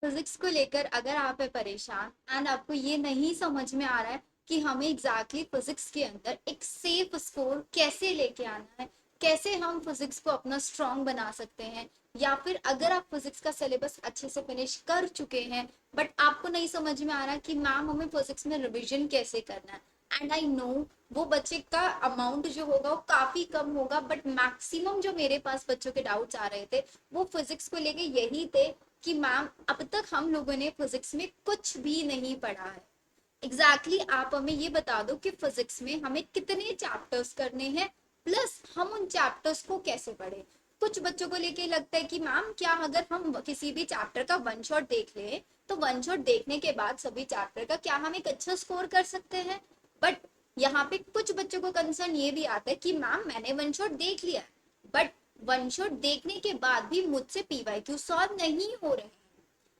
Physics को लेकर अगर आप है परेशान एंड आपको ये नहीं समझ में आ रहा है कि हमें एग्जैक्टली फिजिक्स के अंदर एक सेफ स्कोर कैसे लेके आना है, कैसे हम फिजिक्स को अपना स्ट्रांग बना सकते हैं, या फिर अगर आप फिजिक्स का सिलेबस अच्छे से फिनिश कर चुके हैं बट आपको नहीं समझ में आ रहा कि मैम हमें फिजिक्स में रिविजन कैसे करना है। एंड आई नो वो बच्चे का अमाउंट जो होगा वो काफी कम होगा, बट मैक्सिमम जो मेरे पास बच्चों के डाउट्स आ रहे थे वो फिजिक्स को लेके यही थे कि मैम अब तक हम लोगों ने फिजिक्स में कुछ भी नहीं पढ़ा है। आप हमें ये बता दो कि फिजिक्स में हमें कितने चैप्टर्स करने हैं, प्लस हम उन चैप्टर्स को कैसे पढ़े। कुछ बच्चों को लेके लगता है कि मैम क्या अगर हम किसी भी चैप्टर का वन शॉट देख लें तो वन शॉट देखने के बाद सभी चैप्टर का क्या हम एक अच्छा स्कोर कर सकते हैं। बट यहाँ पे कुछ बच्चों को कंसर्न ये भी आता है कि मैम मैंने वन शॉट देख लिया है, बट वन शॉट देखने के बाद भी मुझसे पीवाई क्यू सॉल्व नहीं हो रहे।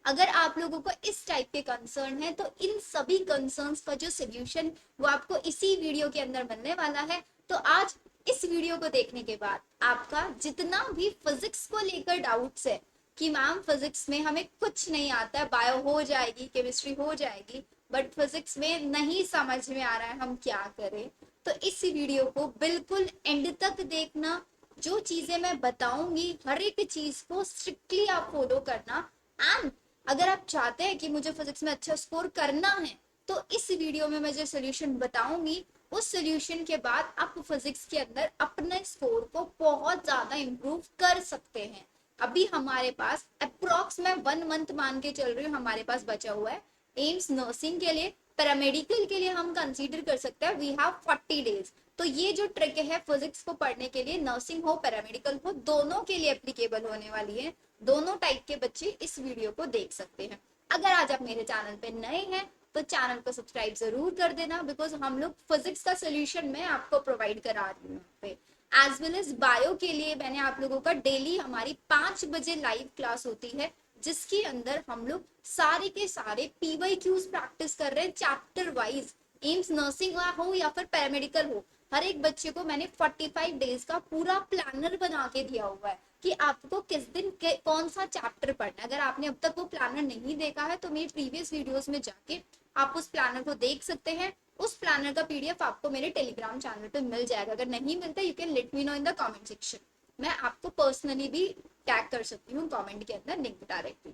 अगर आप लोगों को इस टाइप के कंसर्न है तो इन सभी कंसर्न्स का जो सोल्यूशन वो आपको इसी वीडियो के अंदर मिलने वाला है। तो आज इस वीडियो को देखने के बाद आपका जितना भी फिजिक्स को लेकर डाउट्स है कि मैम फिजिक्स में हमें कुछ नहीं आता है, बायो हो जाएगी, केमिस्ट्री हो जाएगी, बट फिजिक्स में नहीं समझ में आ रहा है हम क्या करें, तो इस वीडियो को बिल्कुल एंड तक देखना। जो चीजें मैं बताऊंगी हर एक चीज को स्ट्रिक्टली आप फॉलो करना। एंड अगर आप चाहते हैं कि मुझे फिजिक्स में अच्छा स्कोर करना है तो इस वीडियो में मैं जो सोल्यूशन बताऊंगी उस सोल्यूशन के बाद आप फिजिक्स के अंदर अपने स्कोर को बहुत ज्यादा इंप्रूव कर सकते हैं। अभी हमारे पास अप्रोक्स मैं 1 मंथ मान के चल रही हूँ हमारे पास बचा हुआ है एम्स नर्सिंग के लिए। पैरामेडिकल के लिए हम कंसीडर कर सकते हैं वी हैव 40 डेज। तो ये जो ट्रिक है फिजिक्स को पढ़ने के लिए, नर्सिंग हो पैरामेडिकल हो दोनों के लिए एप्लीकेबल होने वाली है। दोनों टाइप के बच्चे इस वीडियो को देख सकते हैं। अगर आज आप मेरे चैनल पे नए हैं तो चैनल को सब्सक्राइब जरूर कर देना, बिकॉज हम लोग फिजिक्स का सोल्यूशन मैं आपको प्रोवाइड करा रही हूँ पे। एज वेल एज बायो के लिए मैंने आप लोगों का डेली हमारी 5 बजे लाइव क्लास होती है, जिसके अंदर हम लोग सारे के सारे पीवाई क्यूज प्रैक्टिस कर रहे हैं चैप्टर वाइज। एम्स नर्सिंग हो या फिर पैरामेडिकल हो, हर एक बच्चे को मैंने 45 डेज का पूरा प्लानर बना के दिया हुआ है कि आपको किस दिन कौन सा चैप्टर पढ़ना है। अगर आपने अब तक वो प्लानर नहीं देखा है तो मेरी प्रीवियस वीडियोस में जाके आप उस प्लानर को देख सकते हैं। उस प्लानर का पीडीएफ आपको मेरे टेलीग्राम चैनल पे मिल जाएगा। अगर नहीं मिलता you can let me know in the comment section. मैं आपको पर्सनली भी टैग कर सकती हूँ कमेंट के अंदर लिंक डायरेक्टली।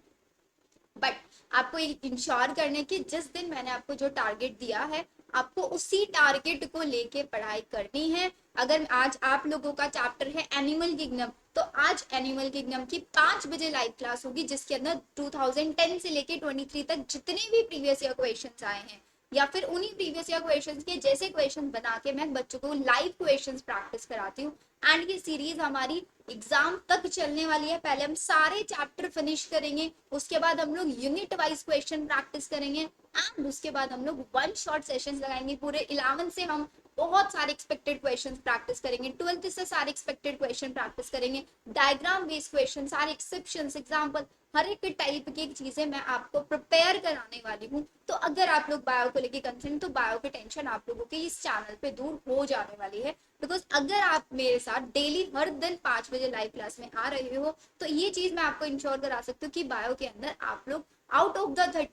बट आपको इंश्योर करने की जिस दिन मैंने आपको जो टारगेट दिया है आपको उसी टारगेट को लेके पढ़ाई करनी है। अगर आज आप लोगों का चैप्टर है एनिमल किंगडम तो आज एनिमल किंगडम की 5 बजे लाइव क्लास होगी, जिसके अंदर 2010 से लेके 23 तक जितने भी प्रीवियस ईयर क्वेश्चंस आए हैं या फिर उन्हीं प्रीवियस ईयर क्वेश्चंस के जैसे क्वेश्चन बना के मैं बच्चों को लाइव क्वेश्चंस प्रैक्टिस कराती हूँ। एंड ये सीरीज हमारी एग्जाम तक चलने वाली है। पहले हम सारे चैप्टर फिनिश करेंगे, उसके बाद हम लोग यूनिट वाइज क्वेश्चन प्रैक्टिस करेंगे एंड उसके बाद हम लोग वन शॉट सेशंस लगाएंगे। पूरे 11 से हम बहुत सारे एक्सपेक्टेड क्वेश्चंस प्रैक्टिस करेंगे, 12th से सारे एक्सपेक्टेड क्वेश्चन प्रैक्टिस करेंगे, डायग्राम बेस्ड क्वेश्चन, सारे एक्सेप्शंस एग्जांपल, हर एक टाइप की चीजें मैं आपको प्रिपेयर कराने वाली हूँ। तो अगर आप लोग बायो को लेके कंसर्न तो बायो की टेंशन आप लोगों के इस चैनल पे दूर हो जाने वाली है। बिकॉज अगर आप मेरे साथ डेली हर दिन 5 बजे लाइव क्लास में आ रहे हो तो ये चीज मैं आपको इंश्योर करा सकती हूँ कि बायो के अंदर आप लोग out of the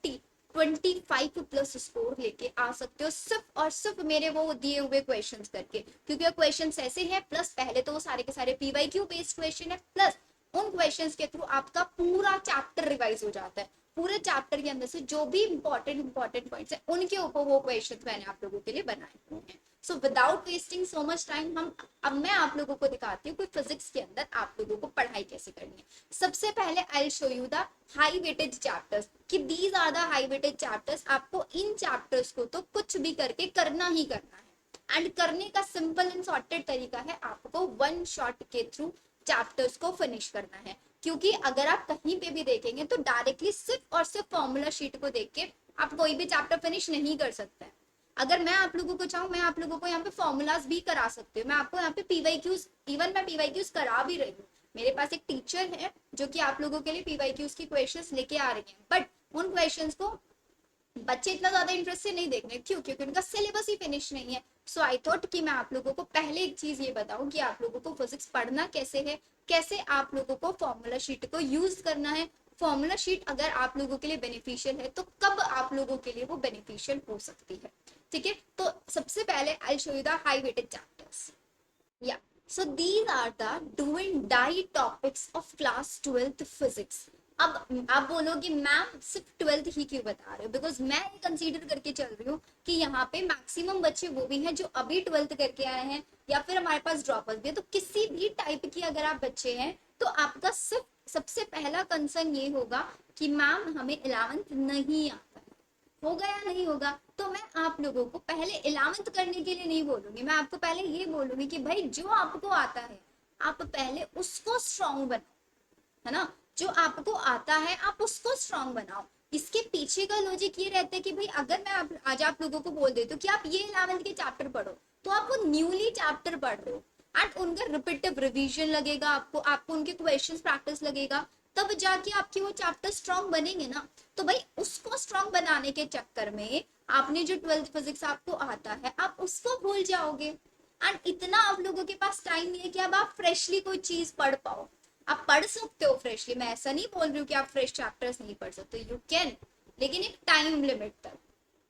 25 plus score लेके आ सकते हो, सिर्फ और सिर्फ मेरे वो दिए हुए क्वेश्चंस करके। क्योंकि वो क्वेश्चंस ऐसे हैं, प्लस पहले तो वो सारे के सारे पीवाईक्यू बेस्ड क्वेश्चन है, प्लस उन क्वेश्चंस के थ्रू आपका पूरा चैप्टर रिवाइज हो जाता है। पूरे चैप्टर के अंदर से जो भी इंपॉर्टेंट पॉइंट्स है उनके ऊपर वो क्वेश्चन मैंने आप लोगों के लिए बनाए हुए हैं। So without wasting so much time हम अब मैं आप लोगों को दिखाती हूँ कि फिजिक्स के अंदर आप लोगों को पढ़ाई कैसे करनी है। सबसे पहले I will show you the high weightage chapters कि these are the high weightage chapters. आपको इन चैप्टर्स को तो कुछ भी करके करना ही करना है एंड करने का सिंपल एंड सॉर्टेड तरीका है आपको वन शॉट के थ्रू चैप्टर्स को फिनिश करना है। क्योंकि अगर आप कहीं पे भी देखेंगे तो डायरेक्टली सिर्फ और सिर्फ फॉर्मूला शीट को देख के आप कोई भी चैप्टर फिनिश नहीं कर सकते हैं। अगर मैं आप लोगों को चाहूँ मैं आप लोगों को यहाँ पे फॉर्मूलाज भी करा सकती हूँ। मैं आपको यहाँ पे पीवाईक्यूज, इवन मैं पीवाईक्यूज करा भी रही हूँ। मेरे पास एक टीचर है जो कि आप लोगों के लिए पीवाईक्यूज की क्वेश्चंस लेके आ रही है, बट उन क्वेश्चंस को बच्चे इतना ज्यादा इंटरेस्ट से नहीं देख रहे। क्यों? क्योंकि उनका सिलेबस ही फिनिश नहीं है। सो आई थॉट कि मैं आप लोगों को पहले एक चीज ये बताऊं कि आप लोगों को फिजिक्स पढ़ना कैसे है, कैसे आप लोगों को फॉर्मूला शीट को यूज करना है, फॉर्मूला शीट अगर आप लोगों के लिए बेनिफिशियल है तो कब आप लोगों के लिए वो बेनिफिशियल हो सकती है, ठीक है। तो सबसे पहले I show you the high weighted chapters. या so these are the do and die topics of class 12th physics. अब आप बोलोगे मैम सिर्फ 12th ही क्यों बता रहे हो, बिकॉज मैं ये कंसीडर करके चल रही हूँ कि यहाँ पे मैक्सिमम बच्चे वो भी हैं जो अभी 12th करके आए हैं, या फिर हमारे पास ड्रॉप आउट भी है। तो किसी भी टाइप की अगर आप बच्चे हैं तो आपका सिर्फ सबसे पहला कंसर्न ये होगा कि मैम हमें 11th नहीं आता है, होगा या नहीं होगा। तो मैं आप लोगों को पहले 11th करने के लिए नहीं बोलूंगी, मैं आपको पहले ये बोलूंगी कि भाई जो आपको आता है आप पहले उसको स्ट्रांग बनाओ, है ना। जो आपको आता है आप उसको स्ट्रांग बनाओ। इसके पीछे का लॉजिक ये रहता है कि भाई अगर मैं आज आप लोगों को बोल देती हूँ कि आप ये 11th के चैप्टर पढ़ो, तो आप वो न्यूली चैप्टर पढ़ रहे हो एंड उनका रिपीटिव रिवीजन लगेगा, आपको उनके क्वेश्चंस प्रैक्टिस लगेगा, तब जाके आपके वो चैप्टर स्ट्रांग बनेंगे ना। तो भाई उसको स्ट्रांग बनाने के चक्कर में आपने जो 12th फिजिक्स आपको आता है आप उसको भूल जाओगे, एंड इतना आप लोगों के पास टाइम नहीं है कि अब आप फ्रेशली कोई चीज पढ़ पाओ। आप पढ़ सकते हो फ्रेशली, मैं ऐसा नहीं बोल रही हूँ कि आप फ्रेश चैप्टर्स नहीं पढ़ सकते, यू कैन, लेकिन एक टाइम लिमिट तक,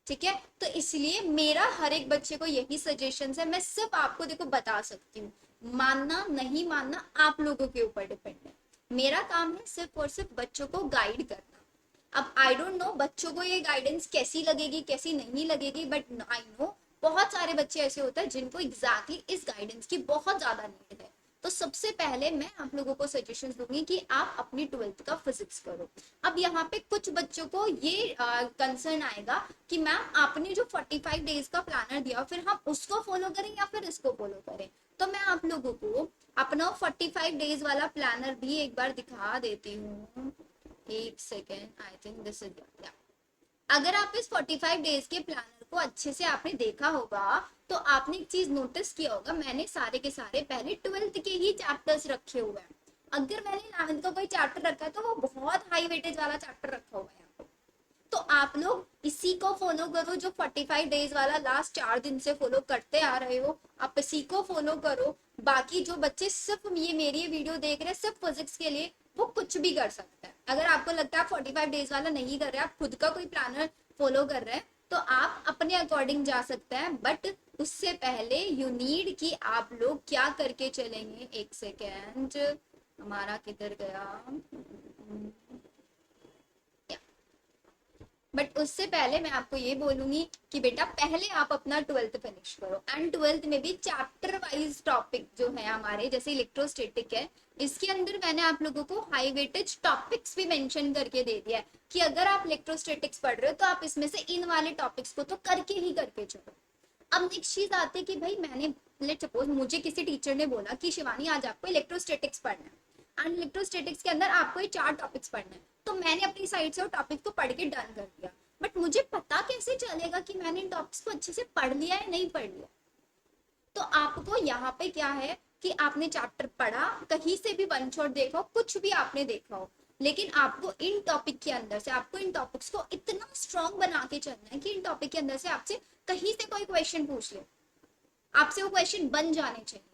ठीक है। तो इसलिए मेरा हर एक बच्चे को यही सजेशन है, मैं सिर्फ आपको देखो बता सकती हूँ, मानना नहीं मानना आप लोगों के ऊपर डिपेंड है। मेरा काम है सिर्फ और सिर्फ बच्चों को गाइड करना। अब आई डोंट नो बच्चों को ये गाइडेंस कैसी लगेगी कैसी नहीं लगेगी, बट आई नो बहुत सारे बच्चे ऐसे होते हैं जिनको एग्जैक्टली इस गाइडेंस की बहुत ज्यादा नीड है। तो सबसे पहले मैं आप लोगों को सजेशन दूंगी कि आप अपनी 12th का फिजिक्स करो। अब यहाँ पे कुछ बच्चों को ये कंसर्न आएगा कि मैम आपने जो 45 डेज का प्लानर दिया फिर हम उसको फॉलो करें या फिर इसको फॉलो करें। तो मैं आप लोगों को अपना 45 डेज वाला प्लानर भी एक बार दिखा देती हूँ, एक second, I think this is, अगर आप इस 45 डेज के प्लानर को अच्छे से आपने देखा होगा तो आपने एक चीज नोटिस किया होगा, मैंने सारे के सारे पहले 12th के ही चैप्टर्स रखे हुए हैं। अगर मैंने 11th का कोई चैप्टर रखा है तो वो बहुत हाई वेटेज वाला चैप्टर रखा हुआ है। तो आप लोग इसी को फॉलो करो, जो 45 डेज वाला लास्ट 4 दिन से फॉलो करते आ रहे हो, आप इसी को फॉलो करो। बाकी जो बच्चे सिर्फ ये मेरी वीडियो देख रहे हैं सिर्फ फिजिक्स के लिए, वो कुछ भी कर सकते हैं। अगर आपको लगता है आप 45 डेज वाला नहीं कर रहे, आप खुद का कोई प्लानर फॉलो कर रहे हैं, तो आप अपने अकॉर्डिंग जा सकते हैं। बट उससे पहले यू नीड कि आप लोग क्या करके चलेंगे, एक सेकेंड, हमारा किधर गया, बट उससे पहले मैं आपको ये बोलूंगी कि बेटा पहले आप अपना 12th फिनिश करो, एंड 12th में भी चैप्टर वाइज टॉपिक जो है हमारे, जैसे इलेक्ट्रोस्टैटिक है, इसके अंदर मैंने आप लोगों को हाई वेटेज टॉपिक्स भी मेंशन करके दे दिया है कि अगर आप इलेक्ट्रोस्टैटिक्स पढ़ रहे हो तो आप इसमें से इन वाले टॉपिक्स को तो करके ही करके चलो। अब नेक्स्ट चीज आती है कि भाई मैंने लेट सपोज मुझे किसी टीचर ने बोला कि शिवानी आज आपको इलेक्ट्रोस्टैटिक्स पढ़ना है, एंड इलेक्ट्रोस्टैटिक्स के अंदर आपको ये 4 टॉपिक्स पढ़ना है, तो मैंने अपनी साइड से वो टॉपिक को पढ़ के डन कर दिया। बट मुझे पता कैसे चलेगा कि मैंने इन टॉपिक्स को अच्छे से पढ़ लिया है नहीं पढ़ लिया। तो आपको यहाँ पे क्या है कि आपने चैप्टर पढ़ा, कहीं से भी वन शॉट देखो, कुछ भी आपने देखा हो, लेकिन आपको इन टॉपिक के अंदर से आपको इन टॉपिक्स को इतना स्ट्रॉन्ग बना के चलना है कि इन टॉपिक के अंदर से आपसे कहीं से कोई क्वेश्चन पूछ ले, आपसे वो क्वेश्चन बन जाने चाहिए।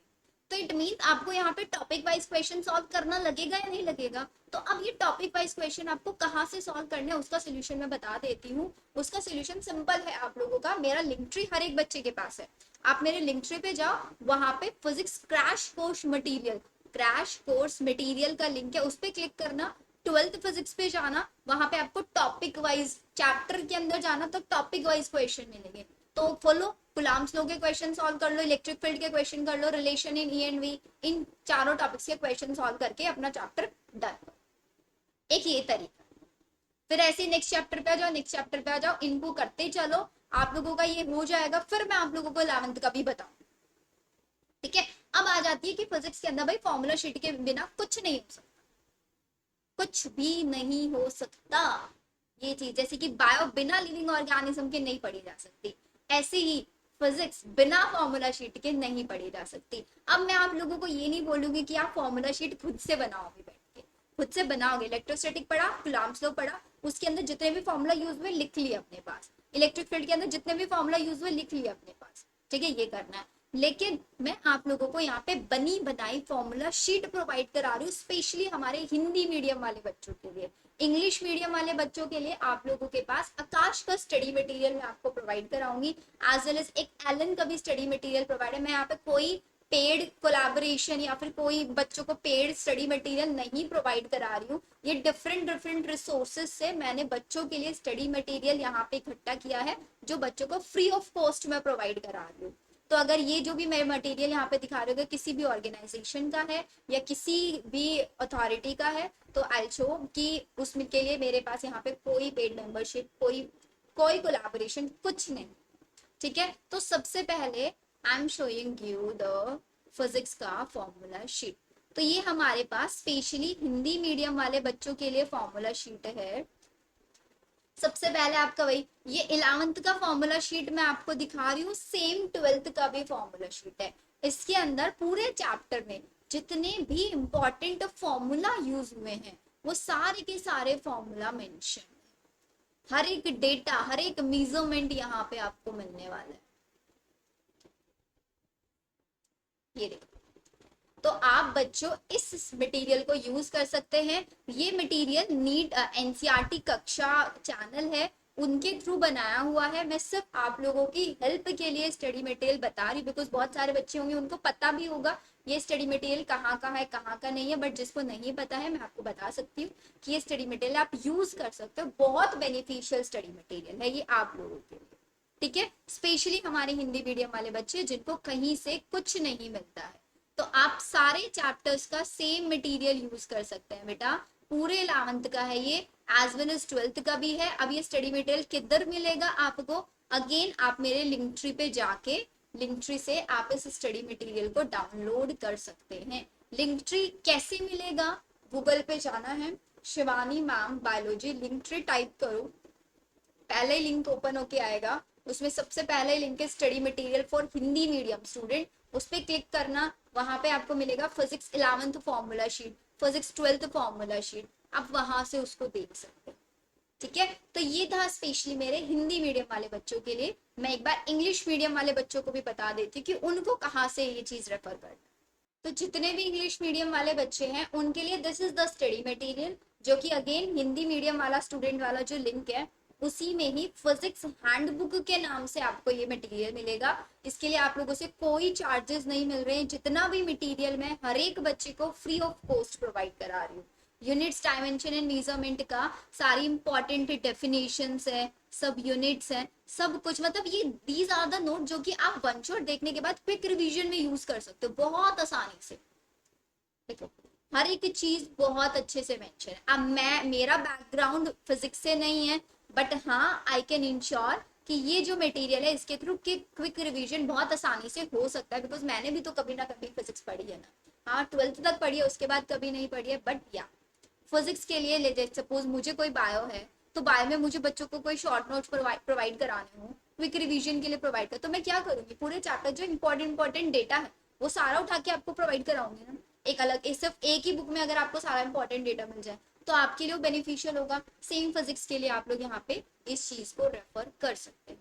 तो इट मीन आपको यहाँ पे टॉपिक वाइज क्वेश्चन सॉल्व करना लगेगा या नहीं लगेगा। तो अब ये टॉपिक वाइज क्वेश्चन आपको कहाँ से सॉल्व करना है उसका सोल्यूशन मैं बता देती हूँ। उसका सोल्यूशन सिंपल है आप लोगों का, मेरा लिंक ट्री हर एक बच्चे के पास है, आप मेरे लिंक ट्री पे जाओ, वहां पे फिजिक्स क्रैश कोर्स मटेरियल का लिंक है, उस पर क्लिक करना, 12th फिजिक्स पे जाना, वहां पे आपको टॉपिक वाइज चैप्टर के अंदर जाना तो टॉपिक वाइज क्वेश्चन मिलेंगे। तो फॉलो कुलाम्स लॉ के क्वेश्चन सॉल्व कर लो, इलेक्ट्रिक फील्ड के क्वेश्चन कर लो, relation in E and V, इन चारों टॉपिक्स के क्वेश्चन सॉल्व करके अपना चैप्टर डन। एक ये तरीका। फिर ऐसे नेक्स्ट चैप्टर पे आ जाओ, नेक्स्ट चैप्टर पे आ जाओ, इनको करते चलो, आप लोगों का ये हो जाएगा। फिर मैं आप लोगों को 11th का भी बताऊं, ठीक है। अब आ जाती है कि फिजिक्स के अंदर भाई फॉर्मूला शीट के बिना कुछ नहीं हो सकता, कुछ भी नहीं हो सकता। ये चीज जैसे कि बायो बिना लिविंग ऑर्गेनिज्म के नहीं पढ़ी जा सकती, ऐसे ही फिजिक्स बिना फॉर्मूला शीट के नहीं पढ़ी जा सकती। अब मैं आप लोगों को ये नहीं बोलूंगी कि आप फॉर्मूला शीट खुद से बनाओगे, बैठ के खुद से बनाओगे। इलेक्ट्रोस्टैटिक पढ़ा, कुलाम्स लॉ पढ़ा, उसके अंदर जितने भी फॉर्मूला यूज हुए लिख लिए अपने पास, इलेक्ट्रिक फील्ड के अंदर जितने भी फॉर्मूला यूज हुए लिख लिए अपने पास, ठीक है, ये करना है। लेकिन मैं आप लोगों को यहाँ पे बनी बनाई फॉर्मूला शीट प्रोवाइड करा रही हूँ, स्पेशली हमारे हिंदी मीडियम वाले बच्चों के लिए। इंग्लिश मीडियम वाले बच्चों के लिए आप लोगों के पास आकाश का स्टडी मटेरियल मैं आपको प्रोवाइड कराऊंगी, एज वेल एज एक एलन का भी स्टडी मटेरियल प्रोवाइड है। मैं यहाँ पे कोई पेड कोलैबोरेशन या फिर कोई बच्चों को पेड स्टडी मटेरियल नहीं प्रोवाइड करा रही हूँ। ये डिफरेंट डिफरेंट रिसोर्सेज से मैंने बच्चों के लिए स्टडी मटेरियल यहाँ पे इकट्ठा किया है, जो बच्चों को फ्री ऑफ कॉस्ट में प्रोवाइड करा रही हूँ। तो अगर ये जो भी मैं मटेरियल यहाँ पे दिखा रही हूँ किसी भी ऑर्गेनाइजेशन का है या किसी भी अथॉरिटी का है, तो आई शो कि उसमें के लिए मेरे पास यहाँ पे कोई पेड मेंबरशिप, कोई कोई कोलैबोरेशन, कुछ नहीं। ठीक है, तो सबसे पहले I am showing you the physics का फॉर्मूला शीट। तो ये हमारे पास स्पेशली हिंदी मीडियम वाले बच्चों के लिए फॉर्मूला शीट है। सबसे पहले आपका वही ये 11th का फॉर्मूला शीट मैं आपको दिखा रही हूँ, सेम 12th का भी फॉर्मूला शीट है। इसके अंदर पूरे चैप्टर में जितने भी इंपॉर्टेंट फॉर्मूला यूज हुए हैं वो सारे के सारे फॉर्मूला मेंशन, हर एक डेटा, हर एक मेजरमेंट यहाँ पे आपको मिलने वाला है। ये देखो, तो आप बच्चों इस मटेरियल को यूज कर सकते हैं। ये मटेरियल नीट एनसीईआरटी कक्षा चैनल है उनके थ्रू बनाया हुआ है। मैं सिर्फ आप लोगों की हेल्प के लिए स्टडी मटेरियल बता रही हूँ, बिकॉज बहुत सारे बच्चे होंगे उनको पता भी होगा ये स्टडी मटेरियल कहाँ का है कहाँ का नहीं है, बट जिसको नहीं पता है मैं आपको बता सकती हूँ कि ये स्टडी मटेरियल आप यूज कर सकते हो। बहुत बेनिफिशियल स्टडी मटेरियल है ये आप लोगों के लिए। ठीक है, स्पेशली हमारे हिंदी मीडियम वाले बच्चे जिनको कहीं से कुछ नहीं मिलता है, तो आप सारे चैप्टर्स का सेम मटेरियल यूज कर सकते हैं बेटा। पूरे 11th का है ये, एज वेल एज 12th का भी है। अब ये स्टडी मटेरियल किधर मिलेगा आपको? अगेन आप मेरे लिंक ट्री पे जाके लिंक ट्री से आप इस स्टडी मटेरियल को डाउनलोड कर सकते हैं। लिंक ट्री कैसे मिलेगा? गूगल पे जाना है, Shivani ma'am biology link tree type करो, पहले ही लिंक ओपन होके आएगा। उसमें सबसे पहले लिंक है study material for Hindi medium student, उस पर क्लिक करना। वहां पे आपको मिलेगा physics 11th formula sheet, physics 12th formula sheet, आप वहां से उसको देख सकते हैं। ठीक है, तो ये था स्पेशली मेरे हिंदी मीडियम वाले बच्चों के लिए। मैं एक बार इंग्लिश मीडियम वाले बच्चों को भी बता देती हूँ कि उनको कहाँ से ये चीज रेफर करना। तो जितने भी इंग्लिश मीडियम वाले बच्चे हैं उनके लिए this is the study material, जो कि अगेन हिंदी मीडियम वाला स्टूडेंट वाला जो लिंक है उसी में ही फिजिक्स हैंडबुक के नाम से आपको ये मटेरियल मिलेगा। इसके लिए आप लोगों से कोई चार्जेस नहीं मिल रहे हैं। जितना भी मटेरियल मैं हर एक बच्चे को फ्री ऑफ कॉस्ट प्रोवाइड करा रही हूँ। यूनिट्स, डायमेंशन एंड मेजरमेंट का सारी इंपॉर्टेंट डेफिनेशंस है, सब यूनिट्स हैं, सब कुछ। मतलब ये दीज आर द नोट जो कि आप वन शॉट देखने के बाद क्विक रिवीजन में यूज कर सकते हो बहुत आसानी से। देखो, हर एक चीज बहुत अच्छे से मेंशन है। अब मेरा बैकग्राउंड फिजिक्स से नहीं है, बट हाँ आई कैन इंश्योर कि ये जो मटेरियल है इसके थ्रू क्विक रिवीजन बहुत आसानी से हो सकता है, बिकॉज मैंने भी तो कभी ना कभी फिजिक्स पढ़ी है ना। हाँ 12th तक पढ़ी है, उसके बाद कभी नहीं पढ़ी है, बट या फिजिक्स के लिए ले सपोज मुझे कोई बायो है तो बायो में मुझे बच्चों को कोई शॉर्ट नोट्स प्रोवाइड कराने हो, क्विक रिवीजन के लिए प्रोवाइड कर, तो मैं क्या करूंगी? पूरे चैप्टर जो इंपॉर्टेंट डेटा है वो सारा उठा के आपको प्रोवाइड कराऊंगी ना। एक अलग सिर्फ एक ही बुक में अगर आपको सारा इंपॉर्टेंट डेटा मिल जाए तो आपके लिए बेनिफिशियल होगा। सेम फिजिक्स के लिए आप लोग यहाँ पे इस चीज को रेफर कर सकते हैं।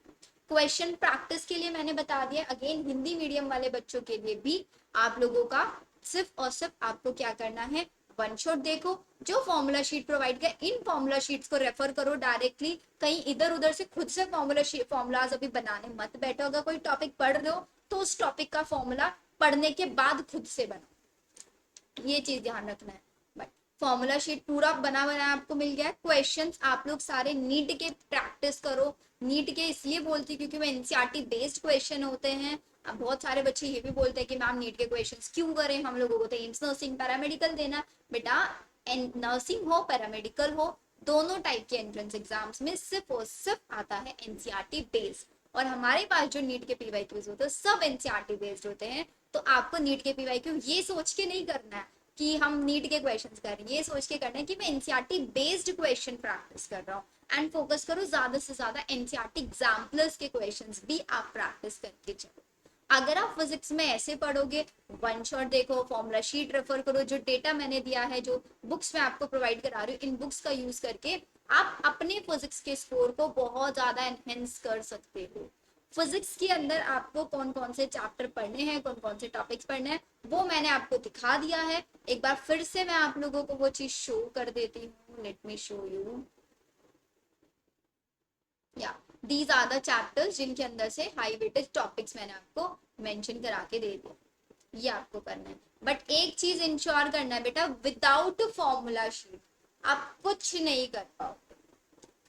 क्वेश्चन प्रैक्टिस के लिए मैंने बता दिया, अगेन हिंदी मीडियम वाले बच्चों के लिए भी आप लोगों का सिर्फ और सिर्फ आपको क्या करना है, वन शॉट देखो, जो फॉर्मूला शीट प्रोवाइड किया इन फॉर्मूला शीट्स को रेफर करो डायरेक्टली। कहीं इधर उधर से खुद से फॉर्मूलाज अभी बनाने मत बैठो। अगर कोई टॉपिक पढ़ रहे हो तो उस टॉपिक का फॉर्मूला पढ़ने के बाद खुद से बनाओ, ये चीज ध्यान रखना है। बट फॉर्मूला शीट पूरा बना बनाया आपको मिल गया है। क्वेश्चंस आप लोग सारे नीट के प्रैक्टिस करो। नीट के इसलिए बोलती क्योंकि वो एनसीईआरटी बेस्ड क्वेश्चन होते हैं। अब बहुत सारे बच्चे ये भी बोलते हैं कि मैम नीट के क्वेश्चंस क्यों करें, हम लोगों को तो एम्स नर्सिंग पैरामेडिकल देना। बेटा नर्सिंग हो पैरामेडिकल हो, दोनों टाइप के एंट्रेंस एग्जाम्स में सिर्फ और सिर्फ आता है एनसीईआरटी बेस्ड, और हमारे पास जो नीट के पीवाईक्यूज होते हैं सब एनसीईआरटी बेस्ड होते हैं। तो आपको नीट के पीवाईक्यू ये सोच के नहीं करना है कि हम नीट के क्वेश्चंस कर रहे हैं, ये सोच के करना है कि मैं एनसीईआरटी बेस्ड क्वेश्चन प्रैक्टिस कर रहा हूँ। एंड फोकस करो ज्यादा से ज्यादा एनसीईआरटी एग्जाम्पलर्स के क्वेश्चंस भी आप प्रैक्टिस करके चलो। अगर आप फिजिक्स में ऐसे पढ़ोगे, वन शॉट देखो, फॉर्मूला शीट रेफर करो, जो डेटा मैंने दिया है, जो बुक्स में आपको प्रोवाइड करा रही हूँ, इन बुक्स का यूज करके आप अपने फिजिक्स के स्कोर को बहुत ज्यादा एनहेंस कर सकते हो। फिजिक्स के अंदर आपको कौन कौन से चैप्टर पढ़ने हैं, कौन कौन से टॉपिक्स पढ़ने हैं, वो मैंने आपको दिखा दिया है। एक बार फिर से मैं आप लोगों को वो चीज शो कर देती हूँ। Let me show you. या दीज आर द चैप्टर्स जिनके अंदर से हाई वेटेज टॉपिक्स मैंने आपको मेंशन करा के दे दिया। ये आपको करना है, बट एक चीज इंश्योर करना है बेटा, विदाउट फॉर्मूला शीट आप कुछ नहीं कर पाओ।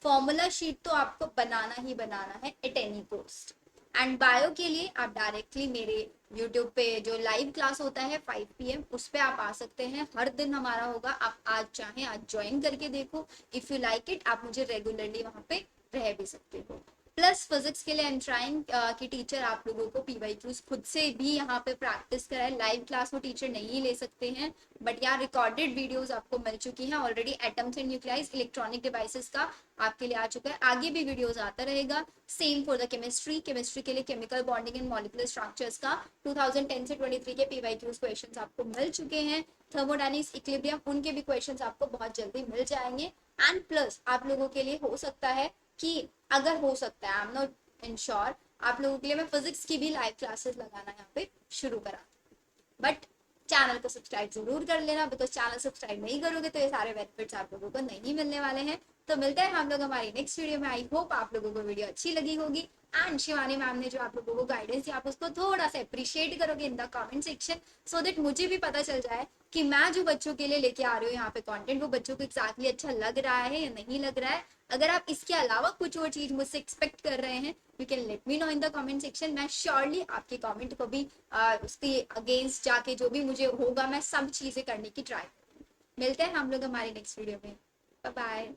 फॉर्मूला शीट तो आपको बनाना ही बनाना है at any cost. And bio के लिए आप डायरेक्टली मेरे यूट्यूब पे जो लाइव क्लास होता है 5 PM, उस पर आप आ सकते हैं। हर दिन हमारा होगा, आप आज चाहें आज ज्वाइन करके देखो। इफ यू लाइक इट, आप मुझे रेगुलरली वहां पे रह भी सकते हो। प्लस फिजिक्स के लिए आई एम ट्राइंग कि टीचर आप लोगों को PYQs खुद से भी यहाँ पे प्रैक्टिस कराए। लाइव क्लास वो टीचर नहीं ले सकते हैं, बट यहाँ रिकॉर्डेड वीडियोस आपको मिल चुकी हैं already. Atoms and nuclei electronic devices का आपके लिए आ चुका है, आगे भी वीडियोस आता रहेगा। Same for the chemistry, chemistry के लिए chemical bonding and molecular structures का 2010 से 23 के PYQs क्वेश्चंस आपको मिल चुके हैं। थर्मोडायनेमिक्स, इक्विलिब्रियम, उनके भी क्वेश्चंस आपको बहुत जल्दी मिल जाएंगे। एंड प्लस आप लोगों के लिए हो सकता है कि, अगर हो सकता है, आई एम नॉट इंश्योर, आप लोगों के लिए मैं फिजिक्स की भी लाइव क्लासेस लगाना यहाँ पे शुरू करा। बट चैनल को सब्सक्राइब जरूर कर लेना, बिकॉज चैनल सब्सक्राइब नहीं करोगे तो ये सारे बेनिफिट्स आप लोगों को नहीं मिलने वाले हैं। तो मिलते हैं हम लोग हमारी नेक्स्ट वीडियो में। आई होप आप लोगों को वीडियो अच्छी लगी होगी। एंड शिवानी मैम ने जो आप लोगों को गाइडेंस दिया, आप उसको थोड़ा सा अप्रिशिएट करोगे in the comment section, so that मुझे भी पता चल जाए कि मैं जो बच्चों के लिए लेके आ रही हूँ यहाँ पे कंटेंट, वो बच्चों को एक्जैक्टली अच्छा लग रहा है या नहीं लग रहा है। अगर आप इसके अलावा कुछ और चीज मुझसे एक्सपेक्ट कर रहे हैं, you can let me know in the comment section. मैं श्योरली आपके कमेंट को भी उसके अगेंस्ट जाके जो भी मुझे होगा, मैं सब चीजें करने की ट्राई करूँगी। मिलते हैं हम लोग हमारी नेक्स्ट वीडियो में। Bye bye.